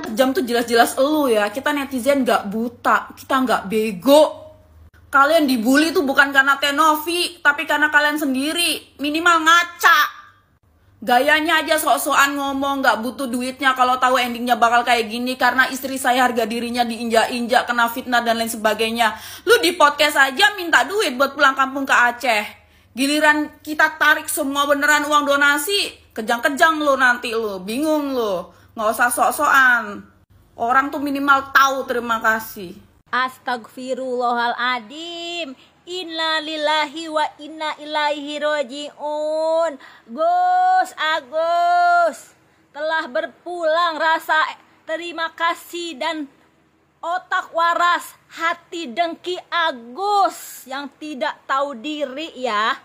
yang kejam tuh jelas-jelas elu ya. Kita netizen gak buta, kita gak bego. Kalian dibully tuh bukan karena Tenovi, tapi karena kalian sendiri. Minimal ngaca. Gayanya aja sok-sokan ngomong, gak butuh duitnya kalau tahu endingnya bakal kayak gini. Karena istri saya harga dirinya diinjak-injak, kena fitnah dan lain sebagainya. Lu di podcast aja minta duit buat pulang kampung ke Aceh. Giliran kita tarik semua beneran uang donasi, kejang-kejang lu nanti lu, bingung lu. Gak usah sok-sokan. Orang tuh minimal tahu terima kasih. Astagfirullahaladzim. Inna lillahi wa inna ilaihi roji'un. Gus Agus telah berpulang, rasa terima kasih dan otak waras, hati dengki Agus yang tidak tahu diri ya.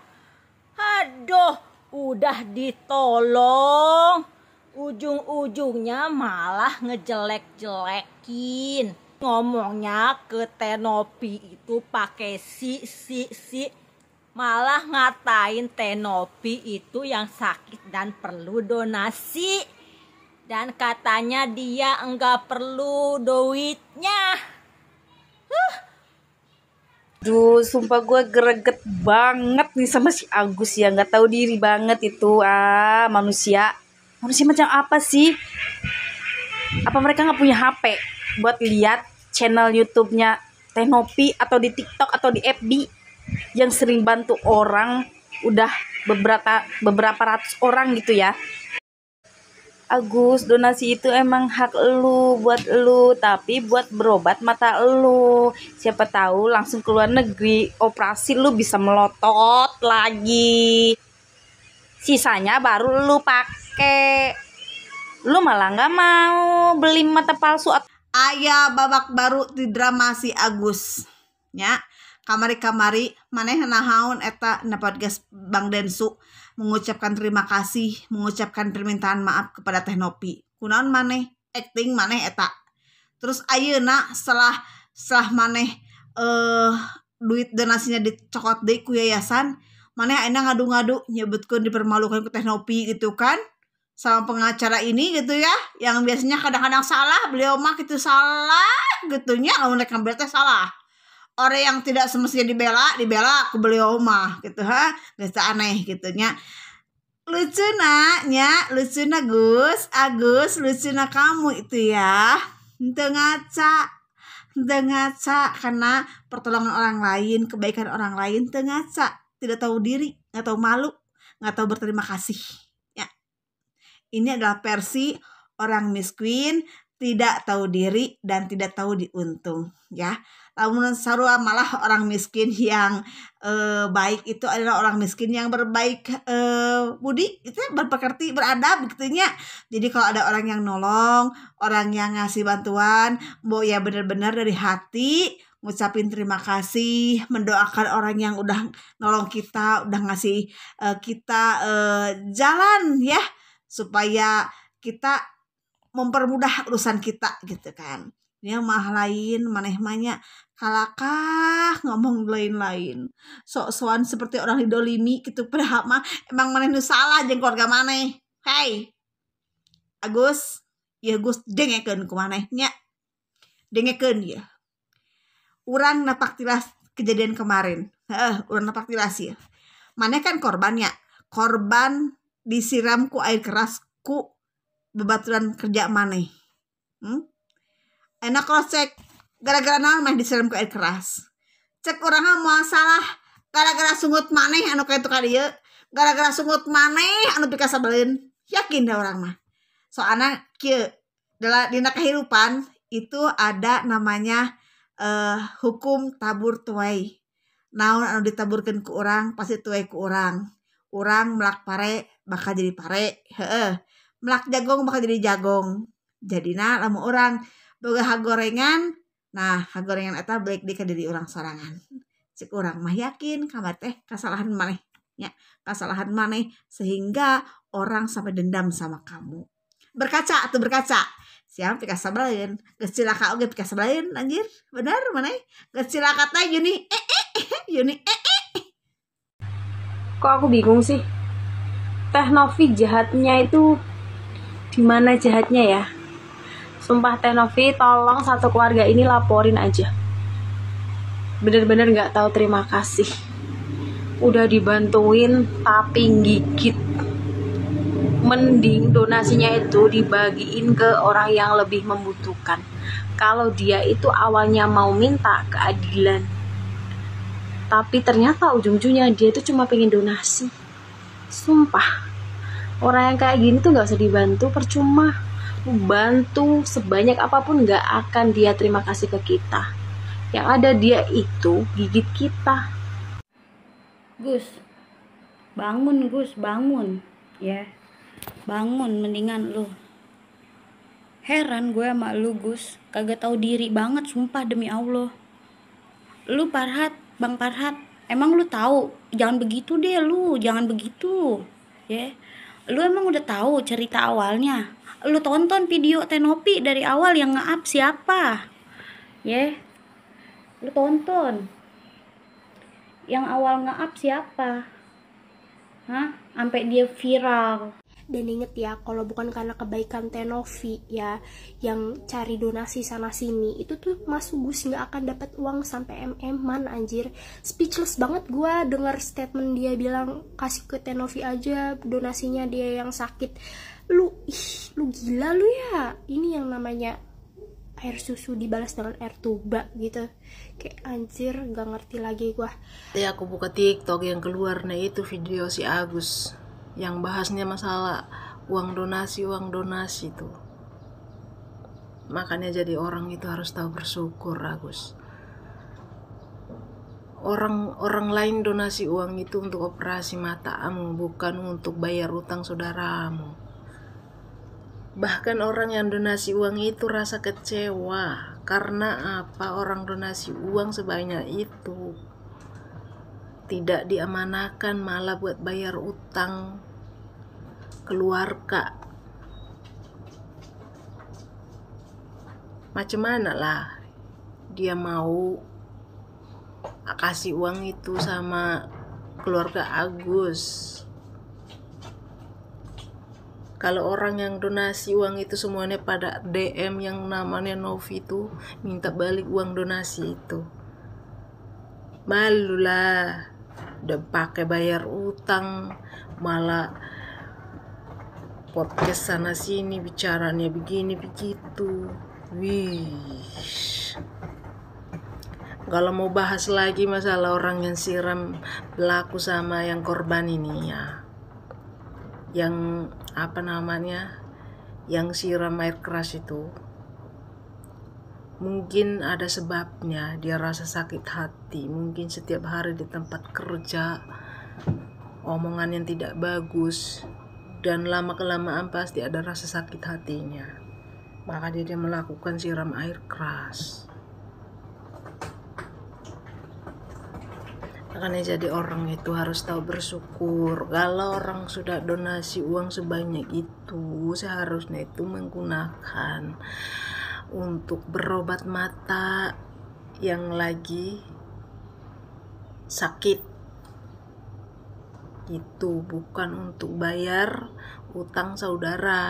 Aduh, udah ditolong, ujung-ujungnya malah ngejelek-jelekin. Ngomongnya ke Tenopi itu pakai si malah ngatain Tenopi itu yang sakit dan perlu donasi. Dan katanya dia enggak perlu duitnya. Duh, sumpah gue greget banget nih sama si Agus ya. Gak tahu diri banget itu. Manusia macam apa sih? Apa mereka gak punya HP buat lihat channel YouTube-nya Tenopi atau di TikTok atau di FB yang sering bantu orang, udah beberapa ratus orang gitu ya. Agus, donasi itu emang hak lu, buat lu, tapi buat berobat mata lu. Siapa tahu langsung ke luar negeri, operasi lu bisa melotot lagi. Sisanya baru lu pakai. Lu malah nggak mau beli mata palsu. Aya babak baru di drama si Agus ya. Kamari maneh nahaun eta na podcast Bang Densu mengucapkan terima kasih, mengucapkan permintaan maaf kepada Tenopi. Kunaon maneh acting maneh eta. Terus ayeuna setelah maneh duit donasinya dicokot deui ku yayasan, maneh ayeuna ngadu-ngadu nyebutkeun dipermalukan ku Tenopi gitu kan. Sama pengacara ini gitu ya, yang biasanya kadang-kadang salah, beliau mah gitu salah gitunya, kalau mereka berarti salah. Orang yang tidak semestinya dibela ke beliau mah gitu ha, gitu aneh gitunya. Lucuna Gus Agus, lucuna kamu itu ya. Henteu ngaca karena pertolongan orang lain, kebaikan orang lain teu ngaca, tidak tahu diri, nggak tahu malu, nggak tahu berterima kasih. Ini adalah versi orang miskin, tidak tahu diri dan tidak tahu diuntung ya. Lamun sarua malah orang miskin yang baik itu adalah orang miskin yang berbaik budi, itu berpekerti, beradab gitunya. Jadi kalau ada orang yang nolong, orang yang ngasih bantuan, ya benar-benar dari hati ngucapin terima kasih, mendoakan orang yang udah nolong kita, udah ngasih kita jalan ya, supaya kita mempermudah urusan kita gitu kan. Ini mah lain manehmanya kalakah ngomong lain-lain, sok-sokan seperti orang didolimi gitu. Padahal mah emang maneh nu salah jeung keluarga maneh. Hei Agus, ya Gus dengekeun ku maneh nya, dengekeun ya. Urang napak tilas kejadian kemarin, urang napak tilas ya. Maneh kan korbannya, korban disiram ku air keras ku bebaturan kerja maneh. Enak kalau cek gara-gara naon mah disiram ku air keras. Cek urang mah salah gara-gara sungut maneh anu kitu ka dieu, gara-gara sungut maneh anu pika sabaleun. Yakin dah orang mah. Soalna kieu dina kehidupan itu ada namanya hukum tabur tuai. Naon anu ditaburkeun ku urang pasti tuai ku urang. Urang melak pare bakal jadi pare, melak jagong bakal jadi jagong. Jadina lamun urang boga hagorengan, nah hagorengan eta balik di ka diri urang sorangan. Cek urang mah yakin kamar teh kesalahan maneh nya, kesalahan maneh sehingga orang sampai dendam sama kamu. Berkaca. Siapa pika sabaleun, geus cilaka oge pika sabaleun anjir. Bener maneh. Geus cilaka teh Yuni Kok aku bingung sih, Tenovi jahatnya itu di mana jahatnya ya? Sumpah Teh Novi, tolong satu keluarga ini laporin aja. Bener-bener gak tahu terima kasih. Udah dibantuin tapi gigit. Mending donasinya itu dibagiin ke orang yang lebih membutuhkan. Kalau dia itu awalnya mau minta keadilan, tapi ternyata ujung-ujungnya dia itu cuma pengen donasi. Sumpah, orang yang kayak gini tuh gak usah dibantu, percuma. Bantu sebanyak apapun gak akan dia terima kasih ke kita. Yang ada dia itu gigit kita. Gus, bangun Gus, bangun ya. Bangun mendingan lu. Heran gue sama lu Gus, kagak tahu diri banget sumpah demi Allah. Lu Farhat, Bang Farhat, emang lu tahu? Jangan begitu deh lu, jangan begitu. Ya. Lu emang udah tahu cerita awalnya? Lu tonton video Teh Novi dari awal yang nge-up siapa? Ya. Lu tonton. Yang awal nge-up siapa? Hah? Sampai dia viral. Dan inget ya, kalau bukan karena kebaikan Teh Novi ya, yang cari donasi sana sini, itu tuh Mas Gus nggak akan dapat uang sampai MM-an anjir. Speechless banget gue dengar statement dia bilang kasih ke Teh Novi aja donasinya, dia yang sakit. Lu gila lu ya. Ini yang namanya air susu dibalas dengan air tuba gitu. Kayak anjir, gak ngerti lagi gue. Aku buka TikTok yang keluar, nah itu video si Agus yang bahasnya masalah uang donasi tuh. Makanya jadi orang itu harus tahu bersyukur, Agus. Orang lain donasi uang itu untuk operasi matamu, bukan untuk bayar utang saudaramu. Bahkan orang yang donasi uang itu rasa kecewa. Karena apa? Orang donasi uang sebanyak itu tidak diamanakan, malah buat bayar utang keluarga. Macam mana lah dia mau kasih uang itu sama keluarga Agus? Kalau orang yang donasi uang itu semuanya pada DM yang namanya Novi itu minta balik uang donasi itu, malu lah. Udah pakai bayar utang, malah podcast sana sini bicaranya begini begitu. Wih. Kalau mau bahas lagi masalah orang yang siram pelaku sama yang korban ini ya, yang apa namanya, yang siram air keras itu, mungkin ada sebabnya. Dia rasa sakit hati, mungkin setiap hari di tempat kerja omongan yang tidak bagus, dan lama-kelamaan pasti ada rasa sakit hatinya, maka dia melakukan siram air keras. Makanya jadi orang itu harus tahu bersyukur. Kalau orang sudah donasi uang sebanyak itu, seharusnya itu menggunakan untuk berobat mata yang lagi sakit. Itu bukan untuk bayar utang saudara.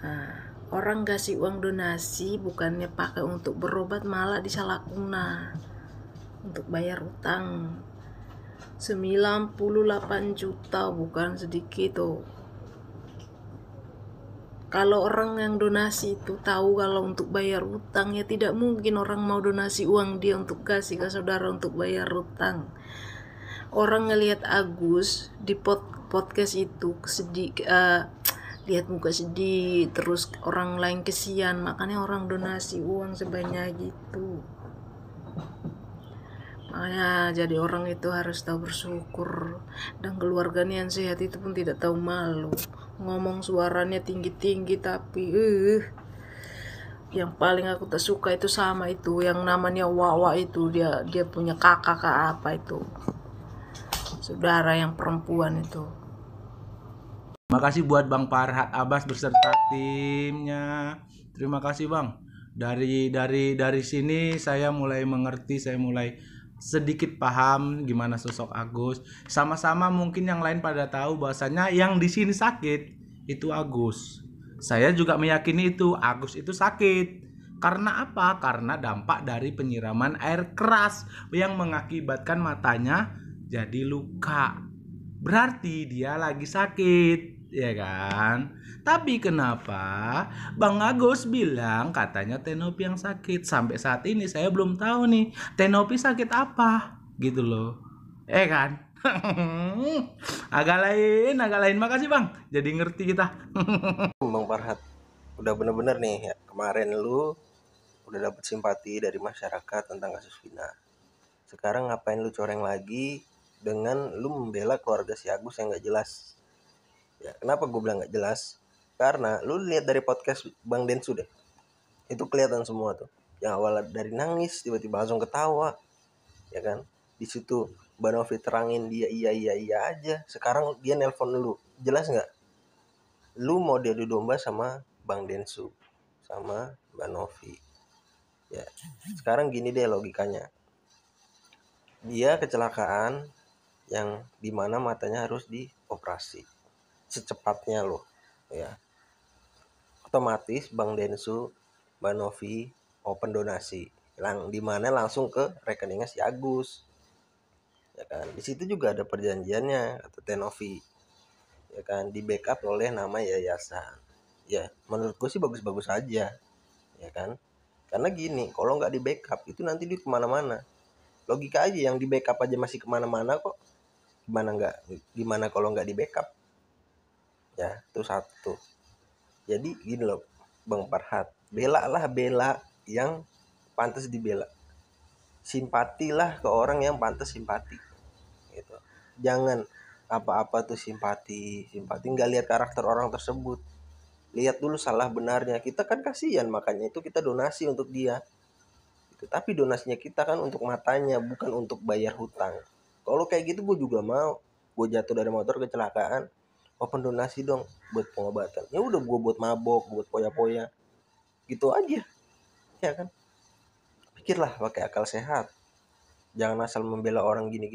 Nah, orang kasih uang donasi bukannya pakai untuk berobat, malah disalahguna untuk bayar utang 98 juta, bukan sedikit tuh. Kalau orang yang donasi itu tahu kalau untuk bayar utang, ya tidak mungkin orang mau donasi uang dia untuk kasih ke saudara untuk bayar utang. Orang ngelihat Agus di podcast itu sedih, lihat muka sedih, terus orang lain kesian, makanya orang donasi uang sebanyak gitu. Makanya jadi orang itu harus tahu bersyukur, dan keluarganya yang sehat itu pun tidak tahu malu. Ngomong suaranya tinggi-tinggi, tapi yang paling aku tak suka itu sama itu yang namanya Wawa itu, dia punya kakak apa itu, saudara yang perempuan itu. Makasih buat Bang Farhat Abbas beserta timnya. Terima kasih Bang. Dari sini saya mulai mengerti, saya mulai sedikit paham gimana sosok Agus. Sama-sama mungkin yang lain pada tahu bahwasanya yang di sini sakit itu Agus. Saya juga meyakini itu Agus itu sakit. Karena apa? Karena dampak dari penyiraman air keras yang mengakibatkan matanya jadi luka. Berarti dia lagi sakit, ya kan? Tapi kenapa Bang Agus bilang katanya Tenopi yang sakit? Sampai saat ini saya belum tahu nih Tenopi sakit apa, gitu loh. Kan? agak lain. Makasih Bang. Jadi ngerti kita. Bang Farhat, udah bener-bener nih ya, kemarin lu udah dapet simpati dari masyarakat tentang kasus Vina. Sekarang ngapain lu coreng lagi dengan lu membela keluarga si Agus yang gak jelas? Ya, kenapa gue bilang gak jelas? Karena lu lihat dari podcast Bang Densu deh, itu kelihatan semua tuh. Yang awalnya dari nangis tiba-tiba langsung ketawa, ya kan? Di situ Mbak Novi terangin dia iya aja. Sekarang dia nelpon lu, jelas nggak? Lu mau diadu domba sama Bang Densu, sama Mbak Novi. Ya, sekarang gini deh logikanya. Dia kecelakaan yang dimana matanya harus dioperasi secepatnya loh, ya. Otomatis Bang Densu, Mbak Novi open donasi, dimana langsung ke rekeningnya si Agus. Ya kan, di situ juga ada perjanjiannya kata Tenovi, ya kan, di backup oleh nama yayasan. Ya menurut gue sih bagus-bagus aja, ya kan, karena gini, kalau nggak di backup itu nanti dia kemana-mana. Logika aja, yang di backup aja masih kemana-mana kok, gimana kalau nggak di backup? Ya itu satu. Jadi gini loh Bang Farhat, bela yang pantas dibela, simpatilah ke orang yang pantas simpati gitu. Jangan apa-apa tuh simpati nggak lihat karakter orang tersebut, lihat dulu salah benarnya. Kita kan kasihan, makanya itu kita donasi untuk dia gitu. Tapi donasinya kita kan untuk matanya, bukan untuk bayar hutang. Kalau kayak gitu gue juga mau. Gue jatuh dari motor kecelakaan, open donasi dong buat pengobatan. Ya udah, gue buat mabok, buat poya-poya gitu aja, ya kan. Pikirlah pakai akal sehat. Jangan asal membela orang gini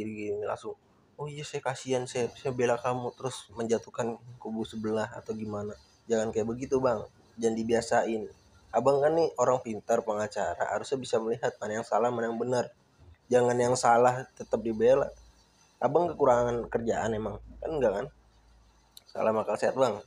langsung, oh iya saya kasihan, saya bela kamu, terus menjatuhkan kubu sebelah atau gimana. Jangan kayak begitu Bang, jangan dibiasain. Abang kan nih orang pintar, pengacara, harusnya bisa melihat mana yang salah mana yang benar. Jangan yang salah tetap dibela. Abang kekurangan kerjaan emang? Kan enggak kan? Salam akal sehat Bang.